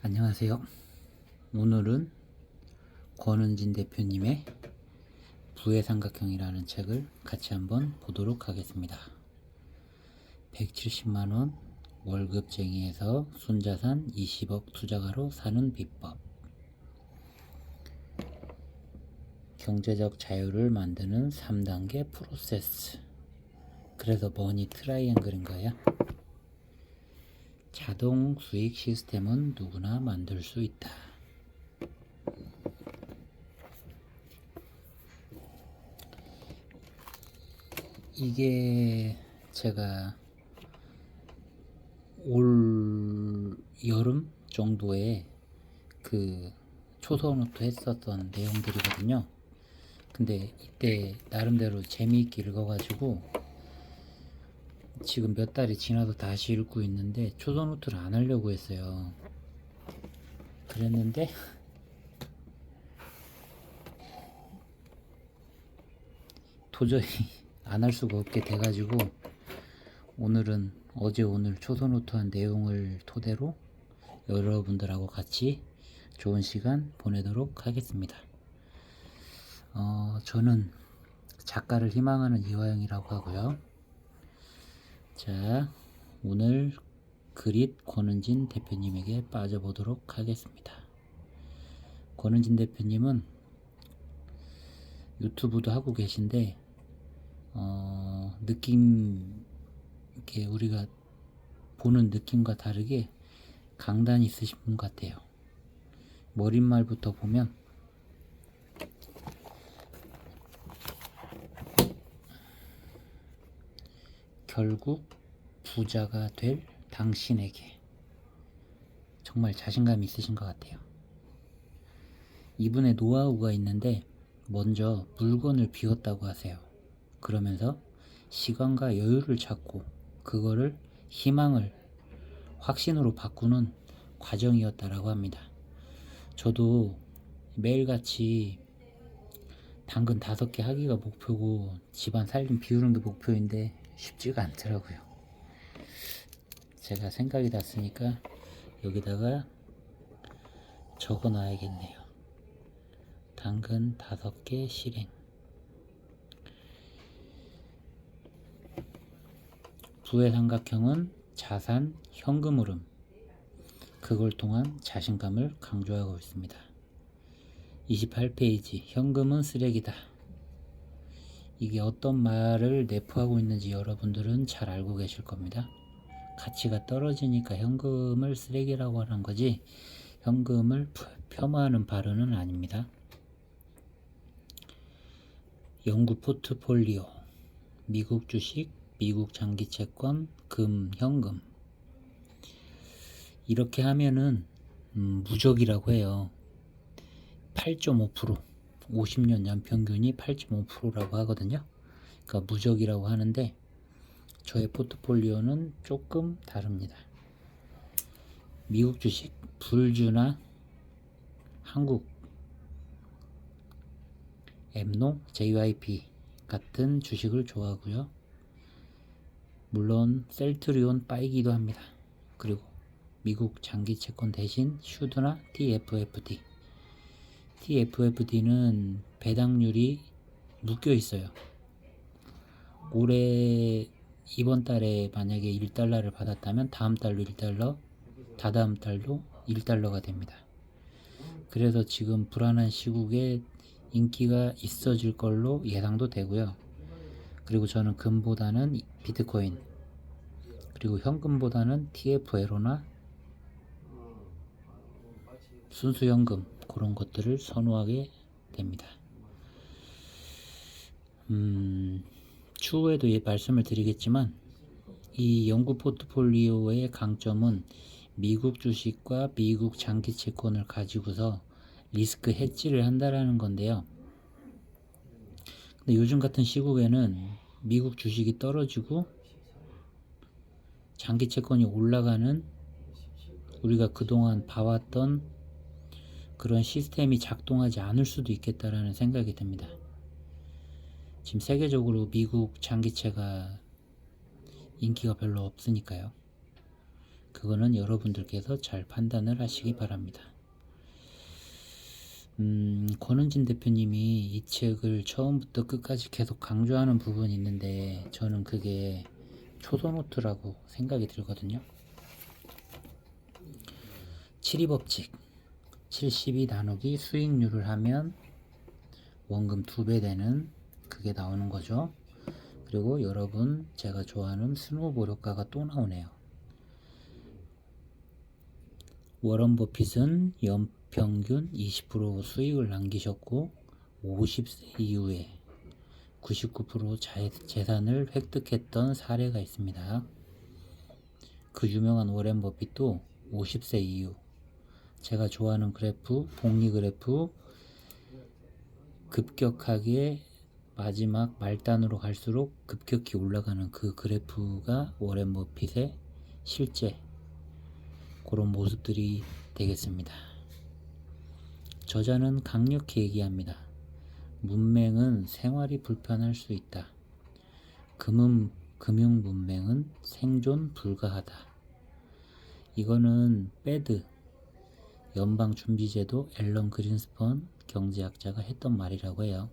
안녕하세요. 오늘은 권은진 대표님의 부의 삼각형이라는 책을 같이 한번 보도록 하겠습니다. 170만원 월급쟁이에서 순자산 20억 투자가로 사는 비법, 경제적 자유를 만드는 3단계 프로세스. 그래서 머니 트라이앵글인 거예요. 자동 수익 시스템은 누구나 만들 수 있다. 이게 제가 올 여름 정도에 그 초서노트 했었던 내용들이거든요. 근데 이때 나름대로 재미있게 읽어가지고 지금 몇 달이 지나도 다시 읽고 있는데 초서노트를 안 하려고 했어요. 그랬는데 도저히 안 할 수가 없게 돼가지고 오늘은 오늘 초서노트 한 내용을 토대로 여러분들하고 같이 좋은 시간 보내도록 하겠습니다. 저는 작가를 희망하는 이화영이라고 하고요. 자, 오늘 그릿 권은진 대표님에게 빠져보도록 하겠습니다. 권은진 대표님은 유튜브도 하고 계신데 느낌, 이렇게 우리가 보는 느낌과 다르게 강단 있으신 분 같아요. 머릿말부터 보면 결국 부자가 될 당신에게, 정말 자신감 있으신 것 같아요. 이분의 노하우가 있는데 먼저 물건을 비웠다고 하세요. 그러면서 시간과 여유를 찾고 그거를 희망을 확신으로 바꾸는 과정이었다라고 합니다. 저도 매일같이 당근 5개 하기가 목표고 집안 살림 비우는 게 목표인데 쉽지가 않더라고요. 제가 생각이 났으니까 여기다가 적어 놔야겠네요. 당근 5개 실행. 부의 삼각형은 자산, 현금 흐름, 그걸 통한 자신감을 강조하고 있습니다. 28페이지, 현금은 쓰레기다. 이게 어떤 말을 내포하고 있는지 여러분들은 잘 알고 계실 겁니다. 가치가 떨어지니까 현금을 쓰레기라고 하는 거지 현금을 폄하하는 발언은 아닙니다. 연구 포트폴리오, 미국 주식, 미국 장기 채권, 금, 현금. 이렇게 하면은 무적이라고 해요. 8.5%, 50년 연평균이 8.5%라고 하거든요. 그러니까 무적이라고 하는데 저의 포트폴리오는 조금 다릅니다. 미국 주식, 불주나 한국, 엠노, JYP 같은 주식을 좋아하고요. 물론 셀트리온 빠이기도 합니다. 그리고 미국 장기 채권 대신 슈드나 TFFD. TFFD는 배당률이 묶여 있어요. 올해 이번 달에 만약에 1달러를 받았다면 다음 달로 1달러, 다다음 달도 1달러가 됩니다. 그래서 지금 불안한 시국에 인기가 있어질 걸로 예상도 되고요. 그리고 저는 금보다는 비트코인, 그리고 현금보다는 TFLO나 순수 현금, 그런 것들을 선호하게 됩니다. 추후에도 말씀을 드리겠지만 이 연구 포트폴리오의 강점은 미국 주식과 미국 장기 채권을 가지고서 리스크 해지를 한다라는 건데요. 근데 요즘 같은 시국에는 미국 주식이 떨어지고 장기 채권이 올라가는, 우리가 그동안 봐왔던 그런 시스템이 작동하지 않을 수도 있겠다라는 생각이 듭니다. 지금 세계적으로 미국 장기채가 인기가 별로 없으니까요. 그거는 여러분들께서 잘 판단을 하시기 바랍니다. 권은진 대표님이 이 책을 처음부터 끝까지 계속 강조하는 부분이 있는데 저는 그게 초도노트라고 생각이 들거든요. 7.2법칙 72 나누기 수익률을 하면 원금 2배 되는 그게 나오는 거죠. 그리고 여러분 제가 좋아하는 스노우볼 효과가 또 나오네요. 워런 버핏은 연평균 20% 수익을 남기셨고 50세 이후에 99% 재산을 획득했던 사례가 있습니다. 그 유명한 워렌 버핏도 50세 이후 제가 좋아하는 그래프, 복리 그래프 급격하게 마지막 말단으로 갈수록 급격히 올라가는 그 그래프가 워렌 버핏의 실제 그런 모습들이 되겠습니다. 저자는 강력히 얘기합니다. 문맹은 생활이 불편할 수 있다. 금융 문맹은 생존 불가하다. 이거는 패드 연방준비제도 앨런 그린스펀 경제학자가 했던 말이라고 해요.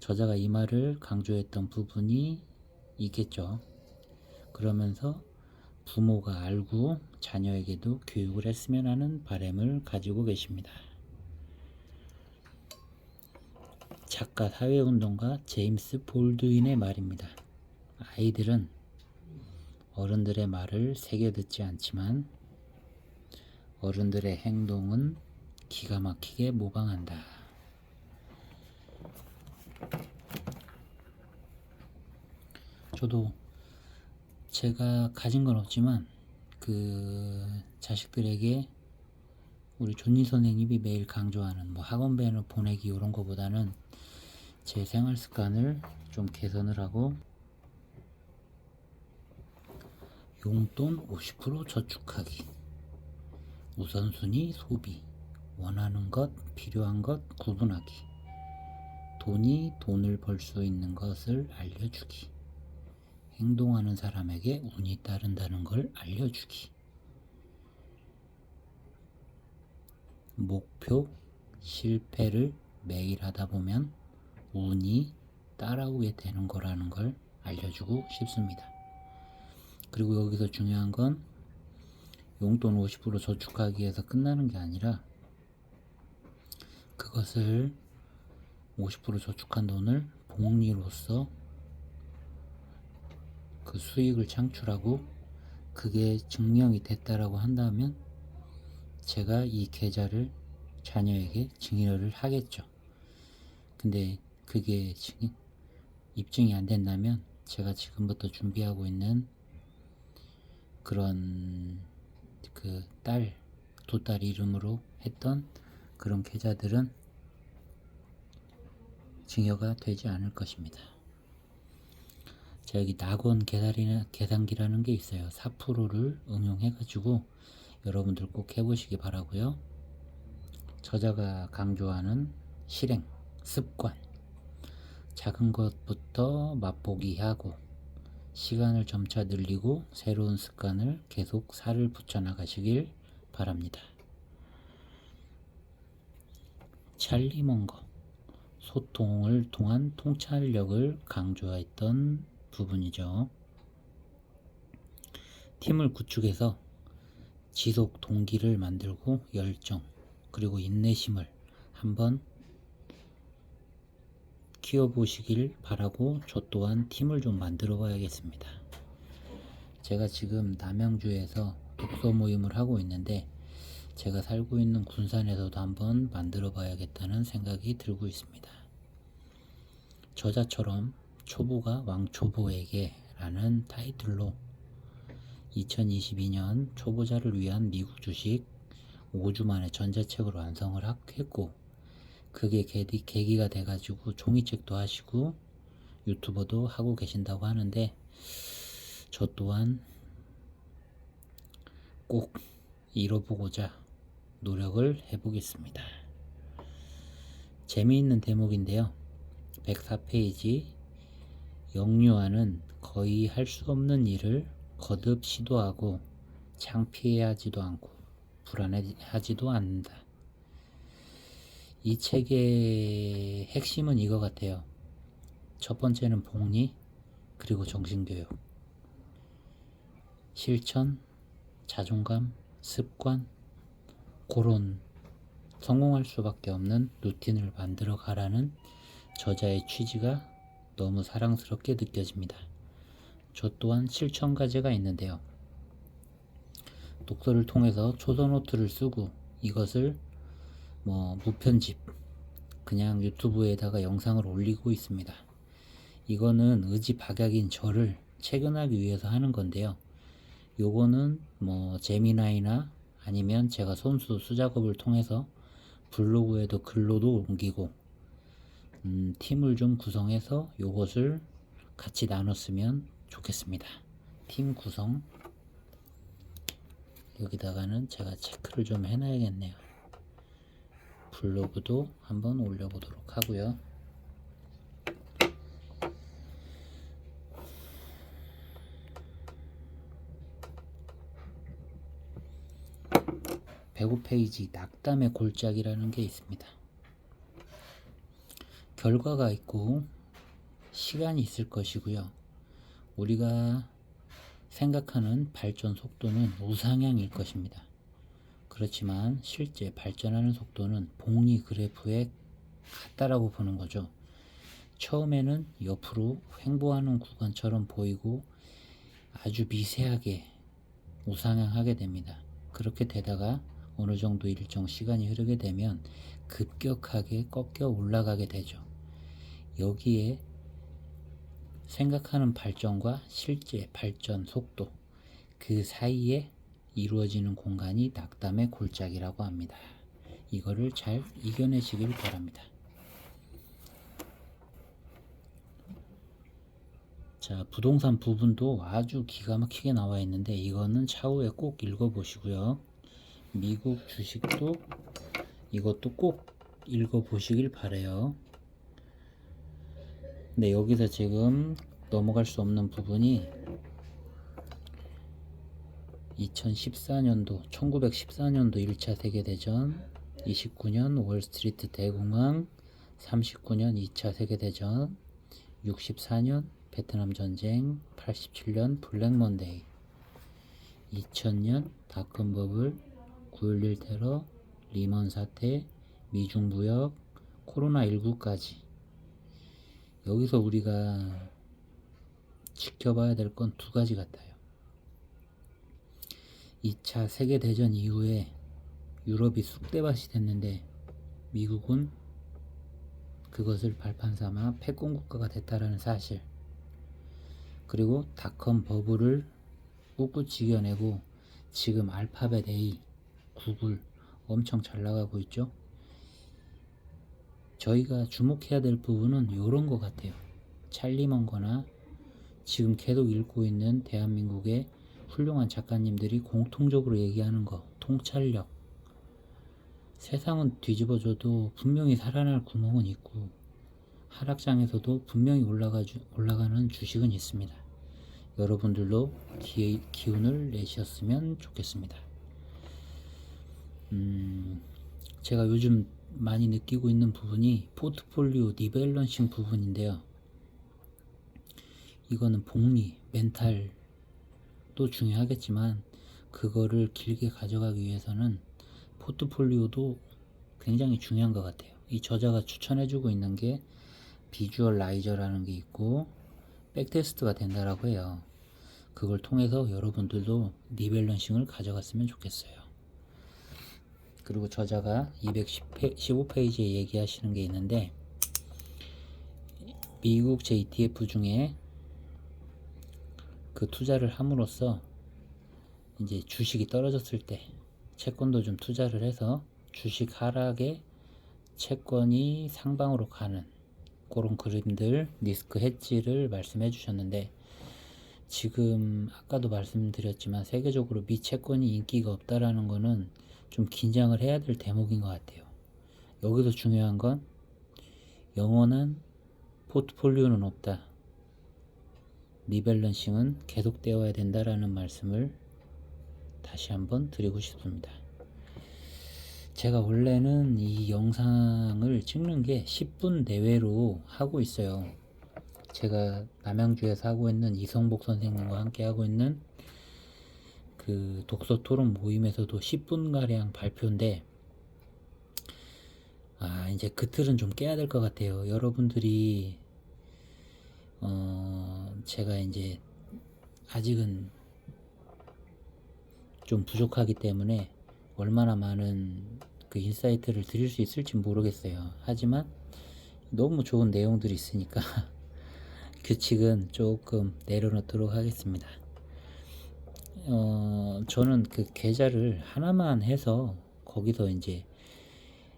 저자가 이 말을 강조했던 부분이 있겠죠. 그러면서 부모가 알고 자녀에게도 교육을 했으면 하는 바람을 가지고 계십니다. 작가 사회운동가 제임스 볼드윈의 말입니다. 아이들은 어른들의 말을 새겨 듣지 않지만 어른들의 행동은 기가 막히게 모방한다. 저도 제가 가진 건 없지만 그 자식들에게 우리 존니 선생님이 매일 강조하는 뭐 학원밴을 보내기 이런 거보다는 제 생활 습관을 좀 개선을 하고 용돈 50% 저축하기, 우선순위 소비, 원하는 것, 필요한 것 구분하기, 돈이 돈을 벌 수 있는 것을 알려주기, 행동하는 사람에게 운이 따른다는 걸 알려주기, 목표 실패를 매일 하다 보면 운이 따라오게 되는 거라는 걸 알려주고 싶습니다. 그리고 여기서 중요한 건 용돈 50% 저축하기에서 끝나는 게 아니라 그것을 50% 저축한 돈을 복리로서 그 수익을 창출하고 그게 증명이 됐다라고 한다면 제가 이 계좌를 자녀에게 증여를 하겠죠. 근데 그게 입증이 안 된다면 제가 지금부터 준비하고 있는 그런 그 두 딸 이름으로 했던 그런 계좌들은 증여가 되지 않을 것입니다. 자, 여기 낙원 계산기라는 게 있어요. 4%를 응용해가지고 여러분들 꼭 해보시기 바라고요. 저자가 강조하는 실행, 습관, 작은 것부터 맛보기 하고 시간을 점차 늘리고 새로운 습관을 계속 살을 붙여 나가시길 바랍니다. 찰리 먼거, 소통을 통한 통찰력을 강조했던 부분이죠. 팀을 구축해서 지속 동기를 만들고 열정 그리고 인내심을 한번 키워보시길 바라고 저 또한 팀을 좀 만들어 봐야겠습니다. 제가 지금 남양주에서 독서 모임을 하고 있는데 제가 살고 있는 군산에서도 한번 만들어 봐야겠다는 생각이 들고 있습니다. 저자처럼 초보가 왕초보에게 라는 타이틀로 2022년 초보자를 위한 미국 주식 5주 만에 전자책으로 완성을 했고 그게 계기가 돼가지고 종이책도 하시고 유튜버도 하고 계신다고 하는데 저 또한 꼭 이뤄보고자 노력을 해보겠습니다. 재미있는 대목인데요. 104페이지 영유아는 거의 할 수 없는 일을 거듭 시도하고 창피해하지도 않고 불안해하지도 않는다. 이 책의 핵심은 이거 같아요. 첫 번째는 복리, 그리고 정신교육, 실천, 자존감, 습관, 그런 성공할 수밖에 없는 루틴을 만들어 가라는 저자의 취지가 너무 사랑스럽게 느껴집니다. 저 또한 실천 과제가 있는데요. 독서를 통해서 초서노트를 쓰고 이것을 무편집 그냥 유튜브에다가 영상을 올리고 있습니다. 이거는 의지박약인 저를 체근하기 위해서 하는 건데요. 요거는 제미나이나 아니면 제가 손수 수작업을 통해서 블로그에도 글로도 옮기고 팀을 좀 구성해서 요것을 같이 나눴으면 좋겠습니다. 팀 구성 여기다가는 제가 체크를 좀 해놔야겠네요. 블로그도 한번 올려보도록 하고요. (105페이지) 낙담의 골짜기라는 게 있습니다. 결과가 있고 시간이 있을 것이고요. 우리가 생각하는 발전 속도는 우상향일 것입니다. 그렇지만 실제 발전하는 속도는 복리 그래프에 같다라고 보는 거죠. 처음에는 옆으로 횡보하는 구간처럼 보이고 아주 미세하게 우상향하게 됩니다. 그렇게 되다가 어느 정도 일정 시간이 흐르게 되면 급격하게 꺾여 올라가게 되죠. 여기에 생각하는 발전과 실제 발전 속도, 그 사이에 이루어지는 공간이 낙담의 골짜기라고 합니다. 이거를 잘 이겨내시길 바랍니다. 자, 부동산 부분도 아주 기가 막히게 나와 있는데 이거는 차후에 꼭 읽어보시고요. 미국 주식도 이것도 꼭 읽어보시길 바래요. 근데 여기서 지금 넘어갈 수 없는 부분이 2014년도 1914년도 1차 세계대전, 29년 월스트리트 대공황, 39년 2차 세계대전, 64년 베트남 전쟁, 87년 블랙 먼데이, 2000년 닷컴 버블, 9.11 테러, 리먼 사태, 미중 무역, 코로나19까지. 여기서 우리가 지켜봐야 될 건 두 가지 같아요. 2차 세계대전 이후에 유럽이 쑥대밭이 됐는데 미국은 그것을 발판 삼아 패권 국가가 됐다라는 사실, 그리고 닷컴 버블을 꿋꿋이 이겨내고 지금 알파벳 A, 구글 엄청 잘 나가고 있죠. 저희가 주목해야 될 부분은 이런 것 같아요. 찰리 먼거나 지금 계속 읽고 있는 대한민국의 훌륭한 작가님들이 공통적으로 얘기하는 거, 통찰력. 세상은 뒤집어져도 분명히 살아날 구멍은 있고 하락장에서도 분명히 올라가는 주식은 있습니다. 여러분들도 기운을 내셨으면 좋겠습니다. 제가 요즘 많이 느끼고 있는 부분이 포트폴리오 리밸런싱 부분인데요. 이거는 복리, 멘탈도 중요하겠지만 그거를 길게 가져가기 위해서는 포트폴리오도 굉장히 중요한 것 같아요. 이 저자가 추천해주고 있는 게 비주얼라이저라는 게 있고 백테스트가 된다라고 해요. 그걸 통해서 여러분들도 리밸런싱을 가져갔으면 좋겠어요. 그리고 저자가 215페이지에 얘기하시는 게 있는데 미국 JTF 중에 그 투자를 함으로써 이제 주식이 떨어졌을 때 채권도 좀 투자를 해서 주식 하락에 채권이 상방으로 가는 그런 그림들, 리스크 헤지를 말씀해 주셨는데 지금 아까도 말씀드렸지만 세계적으로 미 채권이 인기가 없다라는 거는 좀 긴장을 해야 될 대목인 것 같아요. 여기서 중요한 건 영원한 포트폴리오는 없다. 리밸런싱은 계속되어야 된다라는 말씀을 다시 한번 드리고 싶습니다. 제가 원래는 이 영상을 찍는 게 10분 내외로 하고 있어요. 제가 남양주에서 하고 있는 이성복 선생님과 함께 하고 있는 그 독서 토론 모임에서도 10분가량 발표인데, 이제 그 틀은 좀 깨야 될 것 같아요. 여러분들이 제가 이제 아직은 좀 부족하기 때문에 얼마나 많은 그 인사이트를 드릴 수 있을지 모르겠어요. 하지만 너무 좋은 내용들이 있으니까 규칙은 조금 내려놓도록 하겠습니다. 저는 그 계좌를 하나만 해서 거기서 이제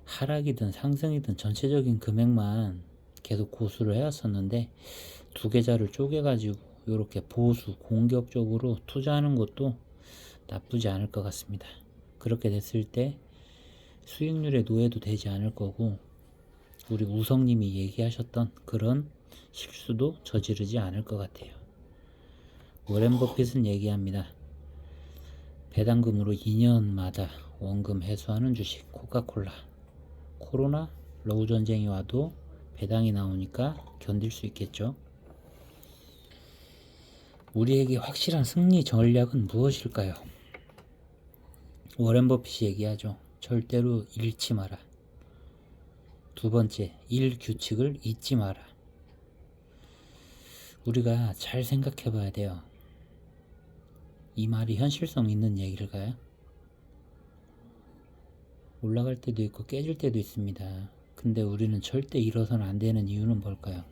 하락이든 상승이든 전체적인 금액만 계속 고수를 해왔었는데, 두 계좌를 쪼개가지고 이렇게 보수 공격적으로 투자하는 것도 나쁘지 않을 것 같습니다. 그렇게 됐을 때 수익률에 노예도 되지 않을 거고, 우리 우성님이 얘기하셨던 그런 실수도 저지르지 않을 것 같아요. 워렌 버핏은 얘기합니다. 배당금으로 2년마다 원금 회수하는 주식 코카콜라. 코로나, 러우 전쟁이 와도 배당이 나오니까 견딜 수 있겠죠. 우리에게 확실한 승리 전략은 무엇일까요? 워렌 버핏이 얘기하죠. 절대로 잃지 마라. 두 번째, 일 규칙을 잊지 마라. 우리가 잘 생각해 봐야 돼요. 이 말이 현실성 있는 얘기일까요? 올라갈 때도 있고 깨질 때도 있습니다. 근데 우리는 절대 잃어서는 안 되는 이유는 뭘까요?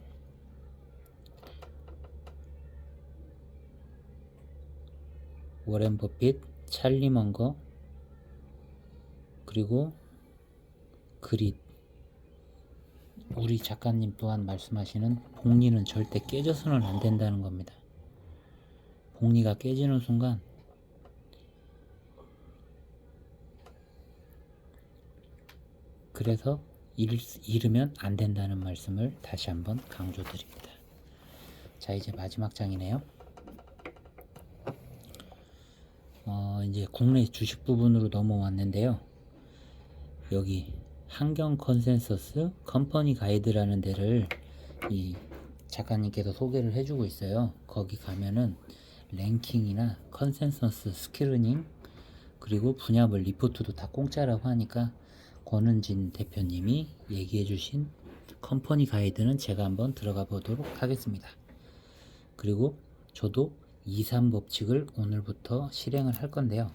워렌 버핏, 찰리 먼거, 그리고 그릿. 우리 작가님 또한 말씀하시는 복리는 절대 깨져서는 안 된다는 겁니다. 복리가 깨지는 순간 그래서 잃으면 안 된다는 말씀을 다시 한번 강조드립니다. 자, 이제 마지막 장이네요. 이제 국내 주식 부분으로 넘어왔는데요. 여기 한경 컨센서스 컴퍼니 가이드라는 데를 이 작가님께서 소개를 해주고 있어요. 거기 가면은 랭킹이나 컨센서스 스크리닝, 그리고 분야별 리포트도 다 공짜라고 하니까 권은진 대표님이 얘기해 주신 컴퍼니 가이드는 제가 한번 들어가 보도록 하겠습니다. 그리고 저도 2, 3법칙을 오늘부터 실행을 할 건데요.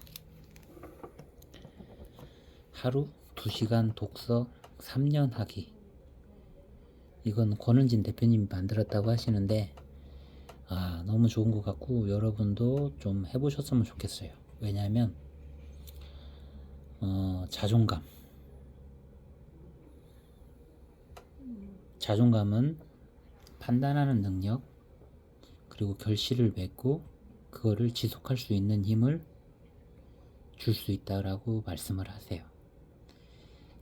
하루 2시간 독서 3년 하기. 이건 권은진 대표님이 만들었다고 하시는데 너무 좋은 것 같고 여러분도 좀 해보셨으면 좋겠어요. 왜냐하면 자존감은 판단하는 능력, 그리고 결실을 맺고 그거를 지속할 수 있는 힘을 줄 수 있다라고 말씀을 하세요.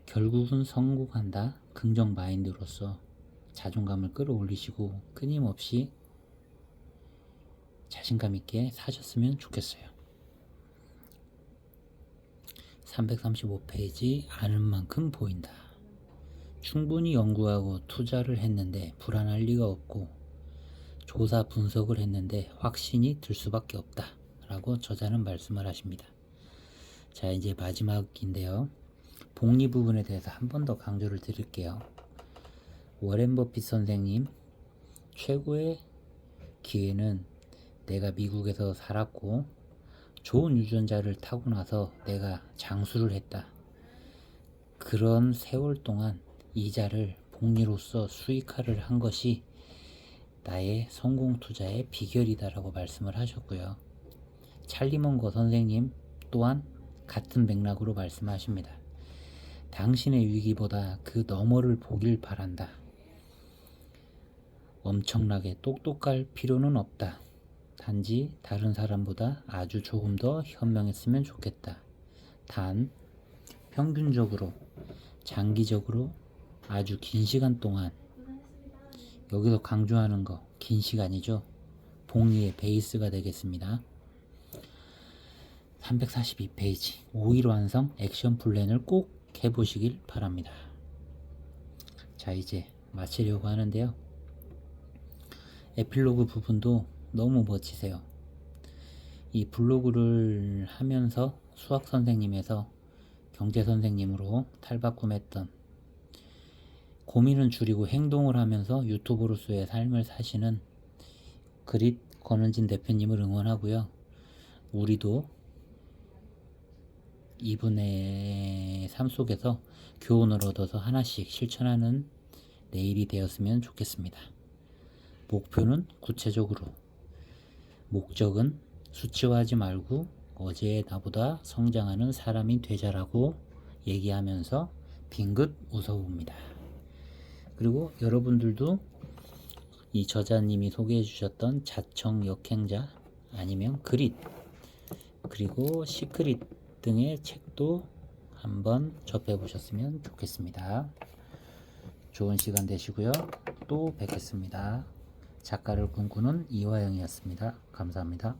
결국은 성공한다. 긍정 마인드로서 자존감을 끌어올리시고 끊임없이 자신감 있게 사셨으면 좋겠어요. 335페이지 아는 만큼 보인다. 충분히 연구하고 투자를 했는데 불안할 리가 없고 조사 분석을 했는데 확신이 들 수밖에 없다 라고 저자는 말씀을 하십니다. 자, 이제 마지막인데요. 복리 부분에 대해서 한 번 더 강조를 드릴게요. 워렌 버핏 선생님, 최고의 기회는 내가 미국에서 살았고 좋은 유전자를 타고 나서 내가 장수를 했다. 그런 세월 동안 이자를 복리로서 수익화를 한 것이 나의 성공 투자의 비결이다라고 말씀을 하셨고요. 찰리 먼거 선생님 또한 같은 맥락으로 말씀하십니다. 당신의 위기보다 그 너머를 보길 바란다. 엄청나게 똑똑할 필요는 없다. 단지 다른 사람보다 아주 조금 더 현명했으면 좋겠다. 단 평균적으로 장기적으로 아주 긴 시간 동안, 여기서 강조하는 거 긴 시간이죠. 복리의 베이스가 되겠습니다. 342페이지 5일 완성 액션 플랜을 꼭 해보시길 바랍니다. 자, 이제 마치려고 하는데요. 에필로그 부분도 너무 멋지세요. 이 블로그를 하면서 수학 선생님에서 경제 선생님으로 탈바꿈했던, 고민은 줄이고 행동을 하면서 유튜버로서의 삶을 사시는 그릿 권은진 대표님을 응원하고요. 우리도 이분의 삶 속에서 교훈을 얻어서 하나씩 실천하는 내일이 되었으면 좋겠습니다. 목표는 구체적으로, 목적은 수치화하지 말고 어제의 나보다 성장하는 사람이 되자라고 얘기하면서 빙긋 웃어봅니다. 그리고 여러분들도 이 저자님이 소개해 주셨던 자청 역행자 아니면 그릿, 그리고 시크릿 등의 책도 한번 접해 보셨으면 좋겠습니다. 좋은 시간 되시고요. 또 뵙겠습니다. 작가를 꿈꾸는 이화영이었습니다. 감사합니다.